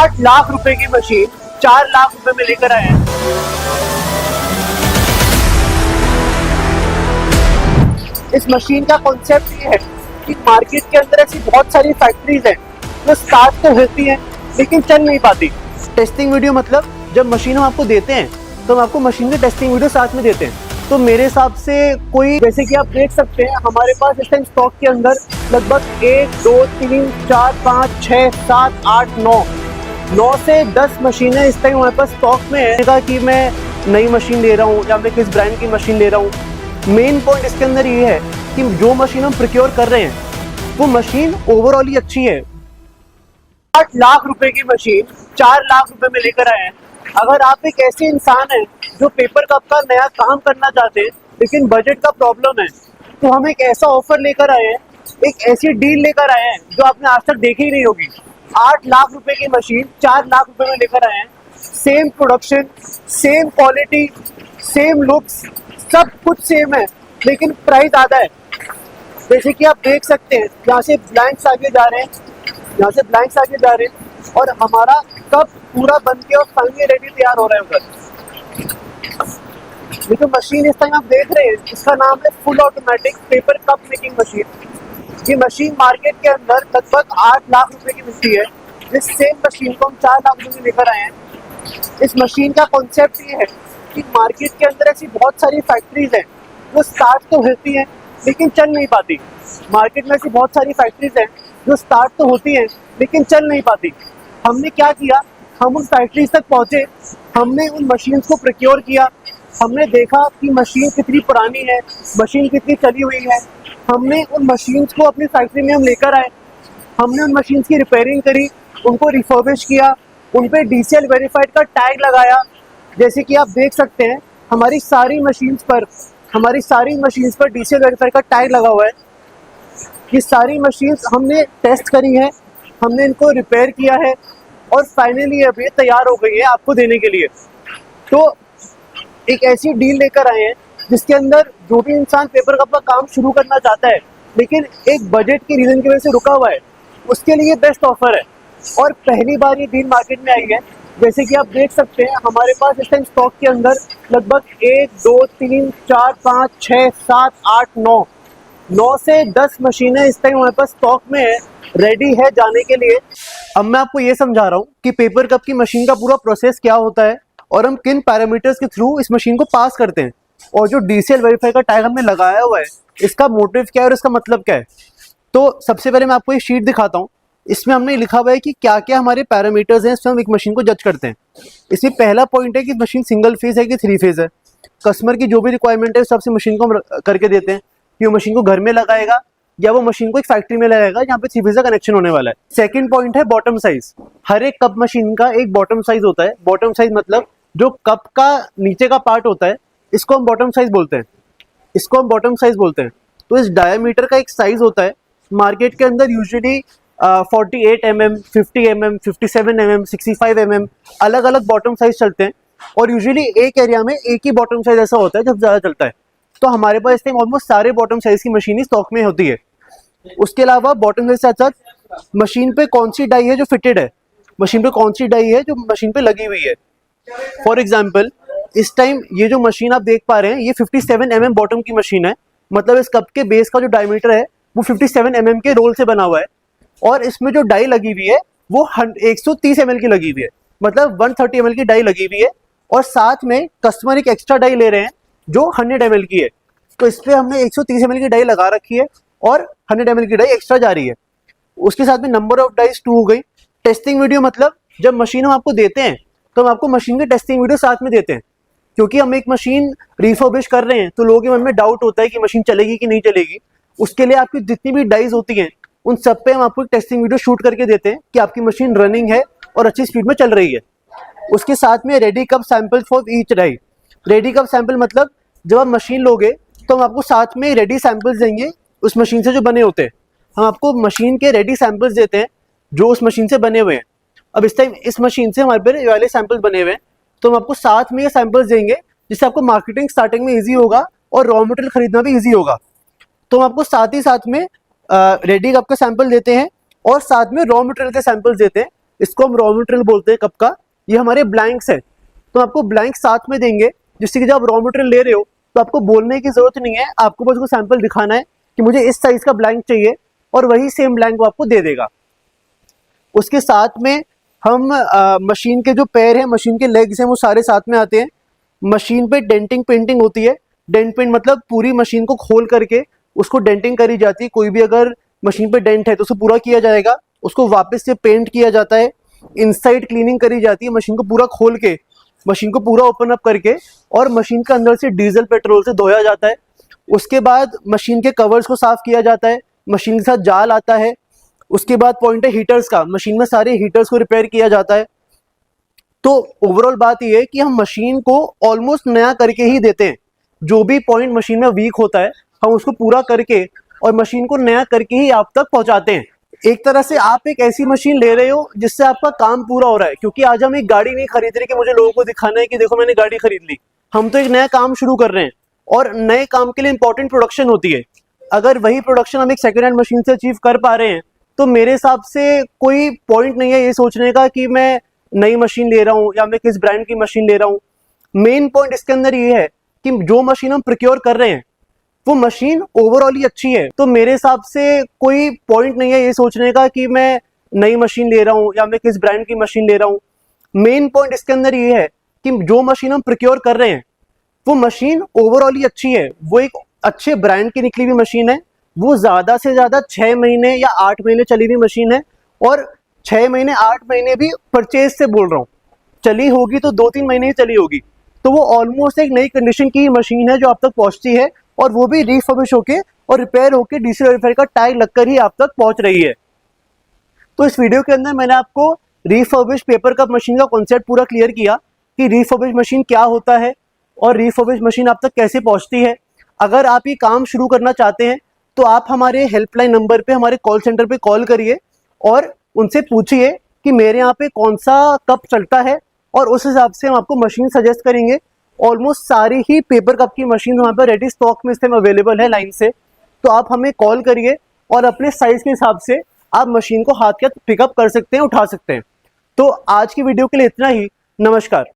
8 लाख रुपए की मशीन 4 लाख रुपए में लेकर आए हैं। इस मशीन का कॉन्सेप्ट ये है कि मार्केट के अंदर ऐसी बहुत सारी फैक्ट्रीज हैं जो स्टार्ट तो होती हैं लेकिन चल नहीं पाती। टेस्टिंग वीडियो मतलब जब मशीन हम आपको देते हैं तो हम आपको मशीन की टेस्टिंग वीडियो साथ में देते हैं। तो मेरे हिसाब से कोई, जैसे कि आप देख सकते हैं हमारे पास इस टाइम स्टॉक के अंदर लगभग 1 2 3 4 5 6 7 8 9 से 10 मशीनें इस टाइम हमारे पास स्टॉक में है कि मैं नई मशीन ले रहा हूँ या मैं किस ब्रांड की मशीन ले रहा हूँ। मेन पॉइंट इसके अंदर ये है कि जो मशीन हम प्रोक्योर कर रहे हैं वो मशीन ओवरऑल ही अच्छी है। 8 लाख रुपए की मशीन 4 लाख रुपए में लेकर आए हैं। अगर आप एक ऐसे इंसान हैं जो पेपर कप का नया काम करना चाहते हैं लेकिन बजट का प्रॉब्लम है, तो हम एक ऐसा ऑफर लेकर आए हैं, एक ऐसी डील लेकर आए हैं जो आपने आज तक देखी ही नहीं होगी। 8 लाख रुपए की मशीन 4 लाख रुपए में लेकर आए हैं। Same production, same quality, same looks, सब कुछ सेम है लेकिन प्राइस आधा है। जैसे कि आप देख सकते हैं यहाँ से ब्लैंक्स आगे जा रहे हैं, यहाँ से ब्लैंक्स आगे जा रहे हैं और हमारा कप पूरा बन के और फाइनली रेडी तैयार हो रहा है उधर। ये जो मशीन इस टाइम आप देख रहे हैं इसका नाम है full automatic paper cup making machine. ये मशीन मार्केट के अंदर लगभग 8 लाख रुपए की मिलती है। इस सेम मशीन को हम 4 लाख रुपए में लेकर आए हैं। इस मशीन का कॉन्सेप्ट ये है कि मार्केट के अंदर ऐसी बहुत सारी फैक्ट्रीज हैं जो स्टार्ट तो होती हैं लेकिन चल नहीं पाती। मार्केट में ऐसी बहुत सारी फैक्ट्रीज हैं जो स्टार्ट तो होती हैं लेकिन चल नहीं पाती। हमने क्या किया, हम उन फैक्ट्रीज तक पहुंचे, हमने उन मशीन्स को प्रोक्योर किया, हमने देखा कि मशीन कितनी पुरानी है, मशीन कितनी चली हुई है। हमने उन मशीन्स को अपनी फैक्ट्री में हम लेकर आए, हमने उन मशीन्स की रिपेयरिंग करी, उनको रिफर्बिश किया, उन पे DCL वेरीफाइड का टैग लगाया। जैसे कि आप देख सकते हैं हमारी सारी मशीन्स पर DCL वेरीफाइड का टैग लगा हुआ है। ये सारी मशीन्स हमने टेस्ट करी है, हमने इनको रिपेयर किया है और फाइनली अब ये तैयार हो गई है आपको देने के लिए। तो एक ऐसी डील लेकर आए हैं जिसके अंदर जो भी इंसान पेपर कप का काम शुरू करना चाहता है लेकिन एक बजट की रीजन की वजह से रुका हुआ है, उसके लिए बेस्ट ऑफर है और पहली बार ये डील मार्केट में आई है। जैसे कि आप देख सकते हैं हमारे पास इस टाइम स्टॉक के अंदर लगभग 1 2 3 4 5 6 7 8 9 से 10 मशीनें इस टाइम हमारे पास स्टॉक में है, रेडी है जाने के लिए। अब मैं आपको ये समझा रहा हूँ कि पेपर कप की मशीन का पूरा प्रोसेस क्या होता है और हम किन पैरामीटर्स के थ्रू इस मशीन को पास करते हैं और जो DCL वेरीफाई का टैग हमने लगाया हुआ है इसका मोटिव क्या है और इसका मतलब क्या है। तो सबसे पहले मैं आपको ये शीट दिखाता हूँ। इसमें हमने लिखा हुआ है कि क्या क्या हमारे पैरामीटर्स हैं, इसमें हम एक मशीन को जज करते हैं। इसमें पहला पॉइंट है कि मशीन सिंगल फेज है कि 3 फेज है। कस्टमर की जो भी रिक्वायरमेंट है सबसे मशीन को हम करके देते हैं कि वो मशीन को घर में लगाएगा या वो मशीन को एक फैक्ट्री में लगाएगा जहाँ पे 3 फेज का कनेक्शन होने वाला है। सेकंड पॉइंट है बॉटम साइज। हर एक कप मशीन का एक बॉटम साइज होता है। बॉटम साइज मतलब जो कप का नीचे का पार्ट होता है इसको हम बॉटम साइज बोलते हैं। तो इस डायमीटर का एक साइज होता है। मार्केट के अंदर usually 48 mm, 50 mm, 57 mm, 65 mm अलग अलग बॉटम साइज चलते हैं और यूजुअली एक एरिया में एक ही बॉटम साइज ऐसा होता है जब ज़्यादा चलता है। तो हमारे पास इस टाइम ऑलमोस्ट सारे बॉटम साइज की मशीन स्टॉक में होती है। उसके अलावा बॉटम साइज के साथ मशीन पे कौन सी डाई है जो फिटेड है, मशीन पे कौन सी डाई है जो मशीन पे लगी हुई है। फॉर एग्जाम्पल इस टाइम ये जो मशीन आप देख पा रहे हैं ये 57 mm बॉटम की मशीन है। मतलब इस कप के बेस का जो डायमीटर है वो 57 mm के रोल से बना हुआ है और इसमें जो डाई लगी हुई है वो 130 ml की लगी हुई है, मतलब 130 ml की डाई लगी हुई है और साथ में कस्टमर एक एक्स्ट्रा डाई ले रहे हैं जो 100 ml की है। तो इस पर हमने 130 ml की डाई लगा रखी है और 100 ml की डाई एक्स्ट्रा जा रही है। उसके साथ में नंबर ऑफ डाइज 2 हो गई। टेस्टिंग वीडियो मतलब जब मशीन हम आपको देते हैं तो हम आपको मशीन की टेस्टिंग वीडियो साथ में देते हैं, क्योंकि हम एक मशीन रिफर्बिश कर रहे हैं तो लोगों के मन में डाउट होता है कि मशीन चलेगी कि नहीं चलेगी। उसके लिए आपकी जितनी भी डाइज होती हैं उन सब पे हम आपको एक टेस्टिंग वीडियो शूट करके देते हैं कि आपकी मशीन रनिंग है और अच्छी स्पीड में चल रही है। उसके साथ में ready cup sample for each dye. Ready cup sample मतलब जब आप मशीन लोगे तो हम आपको साथ में रेडी सैंपल्स देंगे उस मशीन से जो बने होते हैं। हम आपको मशीन के रेडी सैंपल्स देते हैं जो उस मशीन से बने हुए हैं। अब इस टाइम इस मशीन से हमारे पे वाले सैंपल्स बने हुए हैं तो हम आपको साथ में ये सैंपल्स देंगे जिससे आपको मार्केटिंग स्टार्टिंग में ईजी होगा और रॉ मटेरियल खरीदना भी ईजी होगा। तो हम आपको साथ ही साथ में रेडी कप का सैंपल देते हैं और साथ में रॉ मटेरियल के सैंपल्स देते हैं। इसको हम रॉ मटेरियल बोलते हैं कप का। ये हमारे ब्लैंक्स है, तो आपको ब्लैंक साथ में देंगे, जिससे कि जब आप रॉ मटेरियल ले रहे हो तो आपको बोलने की जरूरत नहीं है, आपको बस उसको सैंपल दिखाना है कि मुझे इस साइज का ब्लैंक चाहिए, और वही सेम ब्लैंक वो आपको दे देगा। उसके साथ में हम मशीन के जो पैर हैं, मशीन के लेग्स हैं, वो सारे साथ में आते हैं। मशीन पे डेंटिंग पेंटिंग होती है। डेंट पेंट मतलब पूरी मशीन को खोल करके उसको डेंटिंग करी जाती है। कोई भी अगर मशीन पे डेंट है तो उसे पूरा किया जाएगा, उसको वापस से पेंट किया जाता है। इनसाइड क्लीनिंग करी जाती है, मशीन को पूरा खोल के, मशीन को पूरा ओपन अप करके, और मशीन के अंदर से डीजल पेट्रोल से धोया जाता है। उसके बाद मशीन के कवर्स को साफ किया जाता है, मशीन के साथ जाल आता है। उसके बाद पॉइंट है हीटर्स का, मशीन में सारे हीटर्स को रिपेयर किया जाता है। तो ओवरऑल बात यह है कि हम मशीन को ऑलमोस्ट नया करके ही देते हैं। जो भी पॉइंट मशीन में वीक होता है हम उसको पूरा करके और मशीन को नया करके ही आप तक पहुंचाते हैं। एक तरह से आप एक ऐसी मशीन ले रहे हो जिससे आपका काम पूरा हो रहा है, क्योंकि आज हम एक गाड़ी नहीं खरीद रहे कि मुझे लोगों को दिखाना है कि देखो मैंने गाड़ी खरीद ली। हम तो एक नया काम शुरू कर रहे हैं, और नए काम के लिए इंपॉर्टेंट प्रोडक्शन होती है। अगर वही प्रोडक्शन हम एक सेकेंड हैंड मशीन से अचीव कर पा रहे हैं तो मेरे हिसाब से कोई पॉइंट नहीं है ये सोचने का कि मैं नई मशीन ले रहा हूँ या मैं किस ब्रांड की मशीन ले रहा हूँ। मेन पॉइंट इसके अंदर ये है कि जो मशीन हम प्रोक्योर कर रहे हैं वो मशीन ओवरऑल ही अच्छी है। तो मेरे हिसाब से कोई पॉइंट नहीं है ये सोचने का कि मैं नई मशीन ले रहा हूँ या मैं किस ब्रांड की मशीन ले रहा हूँ। मेन पॉइंट इसके अंदर ये है कि जो मशीन हम प्रोक्योर कर रहे हैं वो मशीन ओवरऑल ही अच्छी है, वो एक अच्छे ब्रांड की निकली हुई मशीन है। वो ज्यादा से ज्यादा 6 महीने या 8 महीने चली हुई मशीन है, और 6 महीने 8 महीने भी परचेज से बोल रहा हूँ, चली होगी तो 2-3 महीने ही चली होगी। तो वो ऑलमोस्ट एक नई कंडीशन की मशीन है जो आप तक पहुंचती है, और वो भी रिफर्बिश होके और रिपेयर होके डीसी वेरीफाई का टैग लगकर ही आप तक पहुंच रही है। तो इस वीडियो के अंदर मैंने आपको रिफर्बिश पेपर कप मशीन का कॉन्सेप्ट पूरा क्लियर किया कि रिफर्बिश मशीन क्या होता है और रिफर्बिश मशीन आप तक कैसे पहुंचती है। अगर आप ये काम शुरू करना चाहते हैं तो आप हमारे हेल्पलाइन नंबर पे, हमारे कॉल सेंटर पे कॉल करिए और उनसे पूछिए कि मेरे यहाँ पे कौन सा कप चलता है, और उस हिसाब से हम आपको मशीन सजेस्ट करेंगे। ऑलमोस्ट सारी ही पेपर कप की मशीन हमारे पे रेडी स्टॉक में इस टाइम अवेलेबल है लाइन से। तो आप हमें कॉल करिए और अपने साइज के हिसाब से आप मशीन को हाथ के हाथ पिकअप कर सकते हैं, उठा सकते हैं। तो आज की वीडियो के लिए इतना ही। नमस्कार।